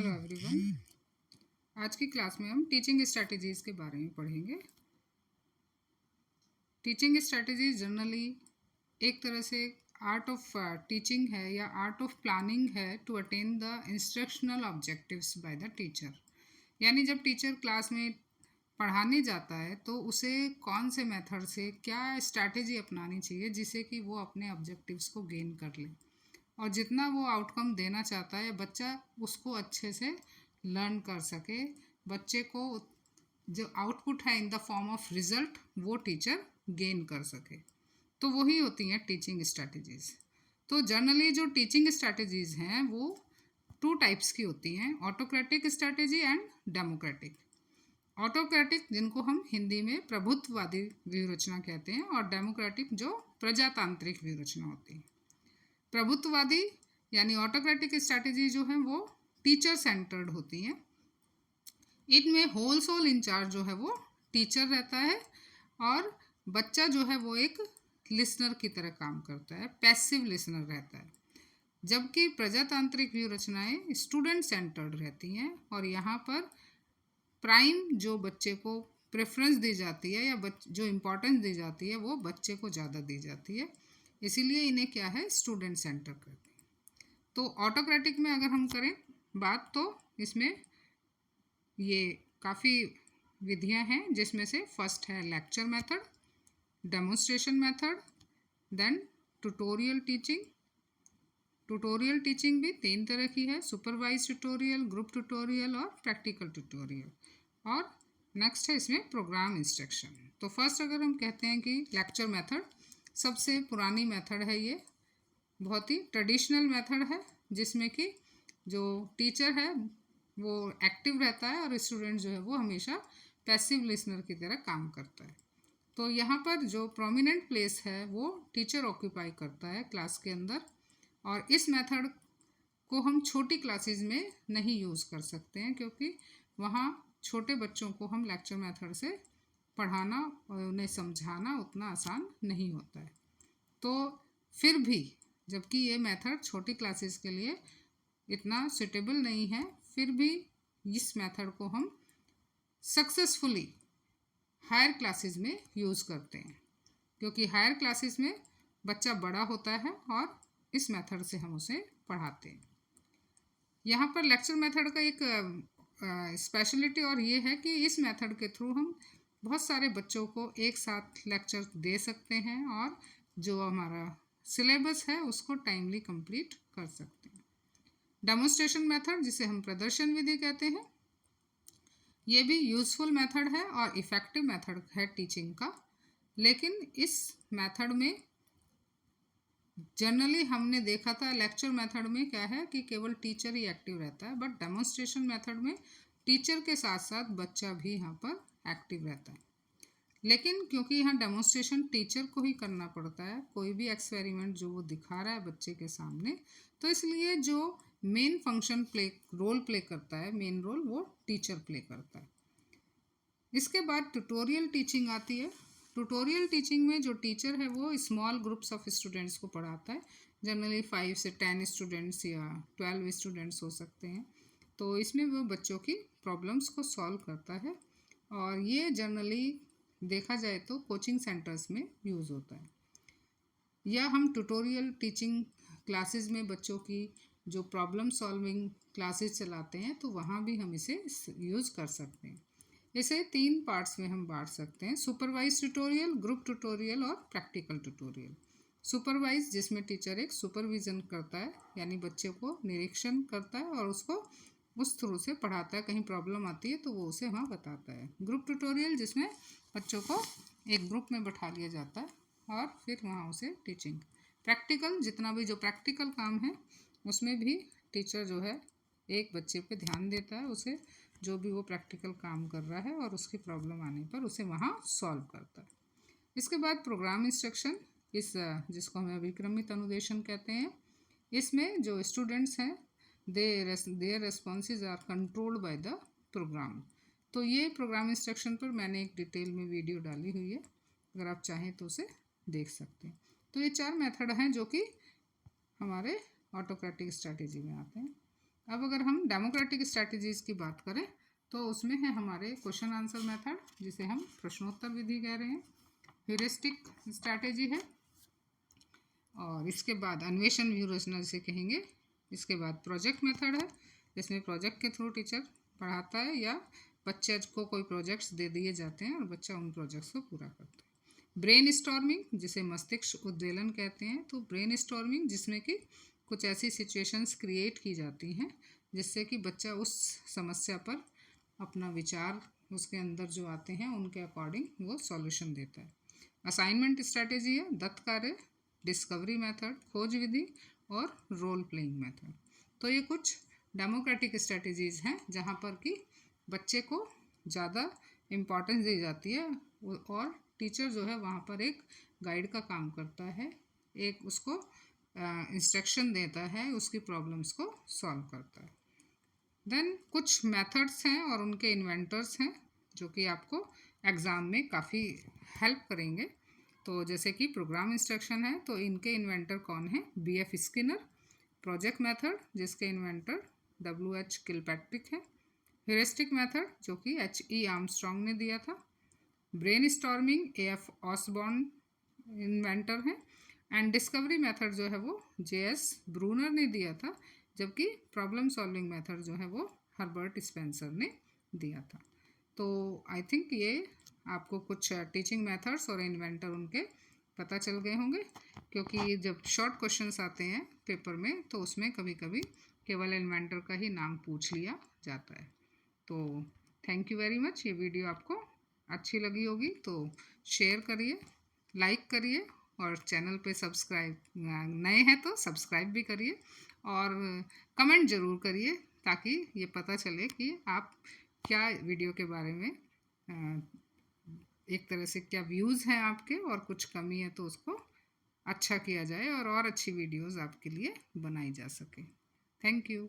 Hello everyone. आज की class में हम टीचिंग स्ट्रैटेजीज़ के बारे में पढ़ेंगे। टीचिंग स्ट्रैटेजीज जनरली एक तरह से आर्ट ऑफ टीचिंग है या आर्ट ऑफ प्लानिंग है to attain the instructional objectives by the teacher. यानी जब टीचर क्लास में पढ़ाने जाता है तो उसे कौन से मेथड से क्या स्ट्रैटेजी अपनानी चाहिए जिससे कि वो अपने ऑब्जेक्टिव्स को गेन कर ले और जितना वो आउटकम देना चाहता है बच्चा उसको अच्छे से लर्न कर सके। बच्चे को जो आउटपुट है in the form of result वो टीचर गेन कर सके, तो वही होती हैं टीचिंग स्ट्रैटेजीज़। तो जनरली जो टीचिंग स्ट्रैटेजीज़ हैं वो टू टाइप्स की होती हैं, autocratic strategy and democratic. Autocratic जिनको हम हिंदी में प्रभुत्ववादी व्यूहरचना कहते हैं और डेमोक्रेटिक जो प्रजातांत्रिक व्यूहरचना होती है। प्रभुत्ववादी यानी ऑटोक्रेटिक स्ट्रैटेजी जो है वो टीचर सेंटर्ड होती हैं। इनमें होल सोल इंचार्ज जो है वो टीचर रहता है और बच्चा जो है वो एक लिसनर की तरह काम करता है, पैसिव लिसनर रहता है। जबकि प्रजातांत्रिक व्यूहरचनाएं स्टूडेंट सेंटर्ड रहती हैं और यहाँ पर प्राइम जो बच्चे को प्रेफरेंस दी जाती है या जो इम्पोर्टेंस दी जाती है वो बच्चे को ज़्यादा दी जाती है, इसीलिए इन्हें क्या है स्टूडेंट सेंटर करते हैं। तो ऑटोक्रेटिक में अगर हम करें बात तो इसमें ये काफ़ी विधियां हैं जिसमें से फर्स्ट है lecture method, demonstration method, then tutorial teaching. Tutorial teaching भी 3 तरह की है, सुपरवाइज ट्यूटोरियल, ग्रुप ट्यूटोरियल और प्रैक्टिकल ट्यूटोरियल। और नेक्स्ट है इसमें प्रोग्राम इंस्ट्रक्शन। तो फर्स्ट अगर हम कहते हैं कि लेक्चर मेथड सबसे पुरानी मेथड है, ये बहुत ही ट्रेडिशनल मेथड है जिसमें कि जो टीचर है वो एक्टिव रहता है और स्टूडेंट जो है वो हमेशा पैसिव लिसनर की तरह काम करता है। तो यहाँ पर जो प्रोमिनेंट प्लेस है वो टीचर ऑक्यूपाई करता है क्लास के अंदर, और इस मेथड को हम छोटी क्लासेस में नहीं यूज़ कर सकते हैं क्योंकि वहाँ छोटे बच्चों को हम लेक्चर मेथड से पढ़ाना और उन्हें समझाना उतना आसान नहीं होता है। तो फिर भी जबकि ये मेथड छोटी क्लासेस के लिए इतना सुटेबल नहीं है, फिर भी इस मेथड को हम सक्सेसफुली हायर क्लासेस में यूज़ करते हैं क्योंकि हायर क्लासेस में बच्चा बड़ा होता है और इस मेथड से हम उसे पढ़ाते हैं। यहाँ पर लेक्चर मेथड का एक स्पेशलिटी और ये है कि इस मेथड के थ्रू हम बहुत सारे बच्चों को एक साथ लेक्चर दे सकते हैं और जो हमारा सिलेबस है उसको टाइमली कंप्लीट कर सकते हैं। डेमोन्स्ट्रेशन मेथड जिसे हम प्रदर्शन विधि कहते हैं, ये भी यूज़फुल मेथड है और इफ़ेक्टिव मेथड है टीचिंग का, लेकिन इस मेथड में जनरली हमने देखा था लेक्चर मेथड में क्या है कि केवल टीचर ही एक्टिव रहता है, बट डेमोन्स्ट्रेशन मेथड में टीचर के साथ साथ बच्चा भी यहाँ पर एक्टिव रहता है। लेकिन क्योंकि यहाँ डेमोन्स्ट्रेशन टीचर को ही करना पड़ता है, कोई भी एक्सपेरिमेंट जो वो दिखा रहा है बच्चे के सामने, तो इसलिए जो मेन फंक्शन रोल प्ले करता है, मेन रोल वो टीचर प्ले करता है। इसके बाद ट्यूटोरियल टीचिंग आती है। ट्यूटोरियल टीचिंग में जो टीचर है वो स्मॉल ग्रुप्स ऑफ स्टूडेंट्स को पढ़ाता है, जनरली 5 से 10 स्टूडेंट्स या 12 स्टूडेंट्स हो सकते हैं। तो इसमें वो बच्चों की प्रॉब्लम्स को सॉल्व करता है और ये जनरली देखा जाए तो कोचिंग सेंटर्स में यूज़ होता है। या हम ट्यूटोरियल टीचिंग क्लासेस में बच्चों की जो प्रॉब्लम सॉल्विंग क्लासेस चलाते हैं तो वहाँ भी हम इसे यूज़ कर सकते हैं। इसे 3 पार्ट्स में हम बांट सकते हैं, सुपरवाइज ट्यूटोरियल, ग्रुप ट्यूटोरियल और प्रैक्टिकल ट्यूटोरियल। सुपरवाइज जिसमें टीचर एक सुपरविज़न करता है यानी बच्चे को निरीक्षण करता है और उसको उस थ्रू से पढ़ाता है, कहीं प्रॉब्लम आती है तो वो उसे वहाँ बताता है। ग्रुप ट्यूटोरियल जिसमें बच्चों को एक ग्रुप में बैठा लिया जाता है और फिर वहाँ उसे टीचिंग। प्रैक्टिकल जितना भी जो प्रैक्टिकल काम है उसमें भी टीचर जो है एक बच्चे पे ध्यान देता है, उसे जो भी वो प्रैक्टिकल काम कर रहा है और उसकी प्रॉब्लम आने पर उसे वहाँ सॉल्व करता है। इसके बाद प्रोग्राम इंस्ट्रक्शन, इस जिसको हमें अभिक्रमित अनुदेशन कहते हैं, इसमें जो स्टूडेंट्स हैं their responses are controlled by the programme. तो ये प्रोग्राम इंस्ट्रक्शन पर मैंने एक डिटेल में वीडियो डाली हुई है, अगर आप चाहें तो उसे देख सकते हैं। तो ये 4 मेथड हैं जो कि हमारे ऑटोक्रेटिक स्ट्रैटेजी में आते हैं। अब अगर हम डेमोक्रेटिक स्ट्रैटेजीज़ की बात करें तो उसमें है हमारे क्वेश्चन आंसर मेथड, जिसे हम प्रश्नोत्तर विधि कह रहे हैं, ह्यूरिस्टिक स्ट्रैटेजी है, और इसके बाद अन्वेषण व्यूह से कहेंगे। इसके बाद प्रोजेक्ट मेथड है, जिसमें प्रोजेक्ट के थ्रू टीचर पढ़ाता है या बच्चे को कोई प्रोजेक्ट्स दे दिए जाते हैं और बच्चा उन प्रोजेक्ट्स को पूरा करता है। ब्रेन स्टॉर्मिंग, जिसे मस्तिष्क उद्वेलन कहते हैं, तो ब्रेन स्टॉर्मिंग जिसमें कि कुछ ऐसी सिचुएशंस क्रिएट की जाती हैं जिससे कि बच्चा उस समस्या पर अपना विचार उसके अंदर जो आते हैं उनके अकॉर्डिंग वो सॉल्यूशन देता है। असाइनमेंट स्ट्रैटेजी है दत्त कार्य, डिस्कवरी मेथड, खोज विधि और रोल प्लेइंग मेथड। तो ये कुछ डेमोक्रेटिक स्ट्रैटेजीज़ हैं जहाँ पर कि बच्चे को ज़्यादा इम्पोर्टेंस दी जाती है और टीचर जो है वहाँ पर एक गाइड का काम करता है, एक उसको इंस्ट्रक्शन देता है, उसकी प्रॉब्लम्स को सॉल्व करता है। देन कुछ मेथड्स हैं और उनके इन्वेंटर्स हैं जो कि आपको एग्ज़ाम में काफ़ी हेल्प करेंगे। तो जैसे कि प्रोग्राम इंस्ट्रक्शन है, तो इनके इन्वेंटर कौन है? BF Skinner. प्रोजेक्ट मेथड, जिसके इन्वेंटर WH किलपैट्रिक है। ह्यूरिस्टिक मेथड, जो कि HE आर्मस्ट्रॉन्ग ने दिया था। Brainstorming AF Osborn inventor है। एंड डिस्कवरी मेथड जो है वो JS ब्रूनर ने दिया था, जबकि प्रॉब्लम सॉल्विंग मेथड जो है वो हर्बर्ट स्पेंसर ने दिया था। तो आई थिंक ये आपको कुछ टीचिंग मेथड्स और इन्वेंटर उनके पता चल गए होंगे, क्योंकि जब शॉर्ट क्वेश्चंस आते हैं पेपर में तो उसमें कभी कभी केवल इन्वेंटर का ही नाम पूछ लिया जाता है। तो थैंक यू वेरी मच। ये वीडियो आपको अच्छी लगी होगी तो शेयर करिए, लाइक करिए, और चैनल पे सब्सक्राइब, नए हैं तो सब्सक्राइब भी करिए, और कमेंट ज़रूर करिए ताकि ये पता चले कि आप क्या वीडियो के बारे में एक तरह से क्या व्यूज़ हैं आपके, और कुछ कमी है तो उसको अच्छा किया जाए और अच्छी वीडियोज़ आपके लिए बनाई जा सके। Thank you.